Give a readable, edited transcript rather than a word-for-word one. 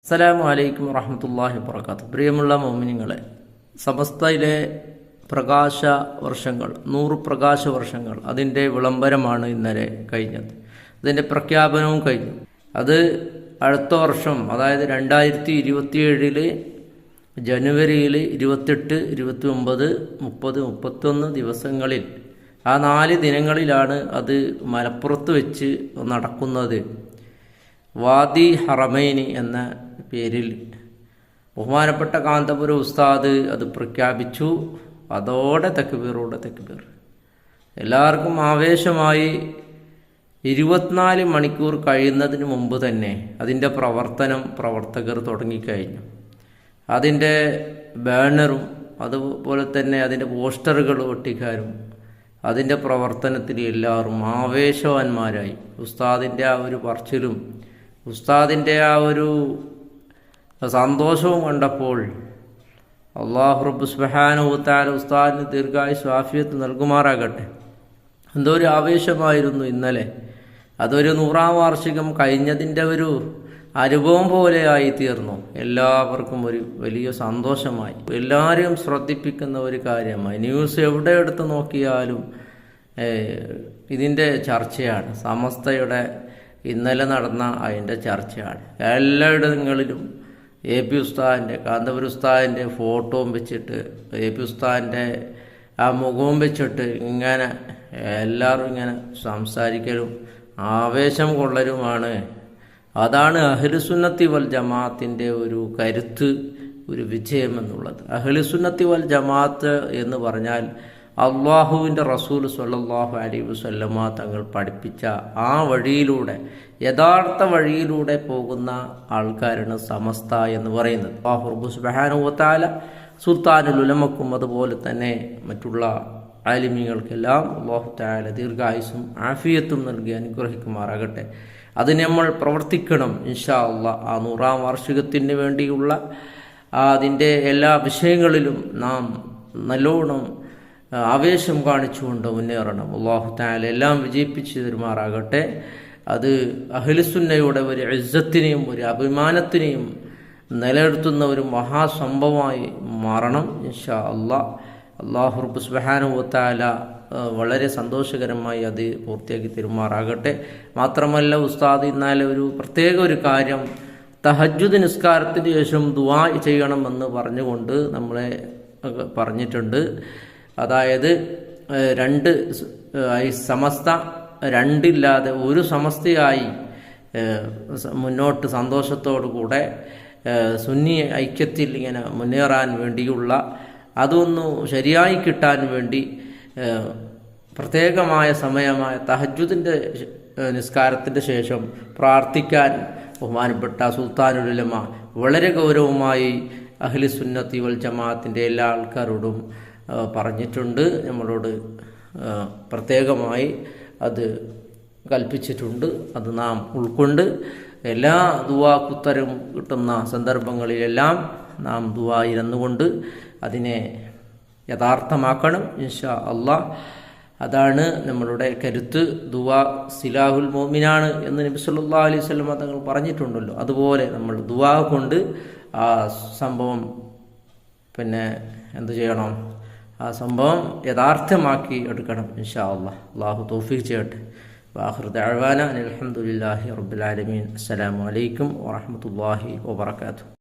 അസ്സലാമു അലൈക്കും വറഹ്മത്തുള്ളാഹി വബറകാതുഹു. പ്രിയമുള്ള മുഅ്മിനീങ്ങളെ, സമസ്തയിലെ പ്രകാശ വർഷങ്ങൾ 100 പ്രകാശ വർഷങ്ങൾ അതിൻ്റെ വിളംബരമാണ് ഇന്നലെ കഴിഞ്ഞത്. അതിൻ്റെ പ്രഖ്യാപനവും കഴിഞ്ഞു. അത് അടുത്ത വർഷം, അതായത് 2027 ജനുവരിയിൽ 28, 29, 30, 31 ദിവസങ്ങളിൽ, ആ 4 ദിനങ്ങളിലാണ് അത് മലപ്പുറത്ത് വെച്ച് നടക്കുന്നത്. വാദി ഹറമൈനി എന്ന പേരിൽ ബഹുമാനപ്പെട്ട കാന്തപുരം ഉസ്താദ് അത് പ്രഖ്യാപിച്ചു. അതോടെ തക്ബീറോടെ തക്ബീർ. എല്ലാവർക്കും ആവേശമായി. 24 മണിക്കൂർ കഴിയുന്നതിന് മുമ്പ് തന്നെ അതിൻ്റെ പ്രവർത്തകർ തുടങ്ങിക്കഴിഞ്ഞു. അതിൻ്റെ ബാനറും അതുപോലെ തന്നെ അതിൻ്റെ പോസ്റ്ററുകൾ ഒട്ടിക്കാനും അതിൻ്റെ പ്രവർത്തനത്തിൽ എല്ലാവരും ആവേശവാന്മാരായി. ഉസ്താദിൻ്റെ ആ ഒരു പറച്ചിലും ഉസ്താദിൻ്റെ ആ ഒരു സന്തോഷവും കണ്ടപ്പോൾ അല്ലാഹു റബ്ബ് സുബ്ഹാനഹു വ തആല ഉസ്താദിന് ദീർഘായുസ്സും ആഫിയത്ത് നൽകുമാറാകട്ടെ. എന്തോ ഒരു ആവേശമായിരുന്നു ഇന്നലെ. അതൊരു 100ാം വാർഷികം കഴിഞ്ഞതിൻ്റെ ഒരു അനുഭവം പോലെയായി തീർന്നു. എല്ലാവർക്കും ഒരു വലിയ സന്തോഷമായി. എല്ലാവരെയും ശ്രദ്ധിപ്പിക്കുന്ന ഒരു കാര്യമായി. ന്യൂസ് എവിടെ എടുത്ത് നോക്കിയാലും ഇതിൻ്റെ ചർച്ചയാണ്. സമസ്തയുടെ ഇന്നലെ നടന്ന അതിൻ്റെ ചർച്ചയാണ്. എല്ലായിടങ്ങളിലും AP ഉസ്താദിൻ്റെ, കാന്തപുരം ഉസ്താദിൻ്റെ ഫോട്ടോയും വെച്ചിട്ട്, AP ഉസ്താദിൻ്റെ ആ മുഖവും വെച്ചിട്ട് ഇങ്ങനെ എല്ലാവരും ഇങ്ങനെ സംസാരിക്കലും ആവേശം കൊള്ളലുമാണ്. അതാണ് അഹ്ലുസുന്നത്തി വൽ ജമാഅത്തിൻ്റെ ഒരു കരുത്ത്, ഒരു വിജയം എന്നുള്ളത്. അഹ്ലുസുന്നത്തി വൽ ജമാഅത്ത് എന്ന് പറഞ്ഞാൽ അള്ളാഹുവിൻ്റെ റസൂൽ സ്വല്ലല്ലാഹു അലൈഹി വസല്ലമ തങ്ങൾ പഠിപ്പിച്ച ആ വഴിയിലൂടെ, യഥാർത്ഥ വഴിയിലൂടെ പോകുന്ന ആൾക്കാരാണ് സമസ്ത എന്ന് പറയുന്നത്. അല്ലാഹു റബ്ബ് സുബ്ഹാനഹു വ തആല സുൽത്താനുൽ ഉലമക്കും അതുപോലെ തന്നെ മറ്റുള്ള ആലിമീങ്ങൾക്കെല്ലാം അല്ലാഹു തആല ദീർഘായുസ്സും ആഫിയത്തും നൽകി അനുഗ്രഹിക്കുമാറാകട്ടെ. അത് നമ്മൾ പ്രവർത്തിക്കണം ഇൻഷാ അല്ലാഹ്. ആ 100ാം വാർഷികത്തിന് വേണ്ടിയുള്ള അതിൻ്റെ എല്ലാ വിഷയങ്ങളിലും നാം നല്ലോണം ആവേശം കാണിച്ചുകൊണ്ട് മുന്നേറണം. അല്ലാഹു തആല എല്ലാം വിജയിപ്പിച്ചു തരുമാറാകട്ടെ. അത് അഹ്ലുസുന്നയുടെ ഒരു ഇസ്സത്തിനെയും ഒരു അഭിമാനത്തിനെയും നിലനിർത്തുന്ന ഒരു മഹാസംഭവമായി മാറണം ഇൻഷാ അല്ലാഹ്. അല്ലാഹു റബ്ബ് സുബ്ഹാനഹു വ തആല വളരെ സന്തോഷകരമായി അത് പൂർത്തിയാക്കി തരുമാറാകട്ടെ. മാത്രമല്ല, ഉസ്താദ് ഇന്നലെ ഒരു പ്രത്യേക ഒരു കാര്യം, തഹജ്ജുദ് നിസ്കാരത്തിന് ശേഷം ദുആ ചെയ്യണമെന്ന് പറഞ്ഞുകൊണ്ട് നമ്മളെ പറഞ്ഞിട്ടുണ്ട്. അതായത് സമസ്ത രണ്ടില്ലാതെ ഒരു സമസ്തയായി മുന്നോട്ട് സന്തോഷത്തോടു കൂടെ സുന്നി ഐക്യത്തിൽ ഇങ്ങനെ മുന്നേറാൻ വേണ്ടിയുള്ള അതൊന്നു ശരിയായി കിട്ടാൻ വേണ്ടി പ്രത്യേകമായ സമയമായ തഹജ്ജുദിൻ്റെ നിസ്കാരത്തിൻ്റെ ശേഷം പ്രാർത്ഥിക്കാൻ ബഹുമാനപ്പെട്ട സുൽത്താനുൽ ഉലമ വളരെ ഗൗരവമായി അഹ്ലുസുന്നത്തി വൽ ജമാഅത്തിൻ്റെ എല്ലാ ആൾക്കാരോടും പറഞ്ഞിട്ടുണ്ട്. നമ്മളോട് പ്രത്യേകമായി അത് കൽപ്പിച്ചിട്ടുണ്ട്. അത് നാം ഉൾക്കൊണ്ട് എല്ലാ ദുആക്കുത്തരം കിട്ടുന്ന സന്ദർഭങ്ങളിലെല്ലാം നാം ദുആ ഇരുന്നുകൊണ്ട് അതിനെ യഥാർത്ഥമാക്കണം ഇൻഷാ അല്ലാഹ്. അതാണ് നമ്മളുടെ കരുത്ത്. ദുആ സിലാഹുൽ മുഅ്മിനാണ് എന്ന് നബി സല്ലല്ലാഹു അലൈഹി വസല്ലം തങ്ങൾ പറഞ്ഞിട്ടുണ്ടല്ലോ. അതുപോലെ നമ്മൾ ദുആ കൊണ്ട് ആ സംഭവം എന്ത് ചെയ്യണം, ആ സംഭവം യഥാർത്ഥമാക്കി എടുക്കണം ഇൻഷാ അല്ലാഹ്. അല്ലാഹു തൗഫീഖ് ചെയ്യട്ടെ. വആഖിറു ദഅവാന അൽഹംദുലില്ലാഹി റബ്ബിൽ ആലമീൻ. അസ്സലാമു അലൈക്കും വറഹ്മത്തുള്ളാഹി വബറകാതുഹു.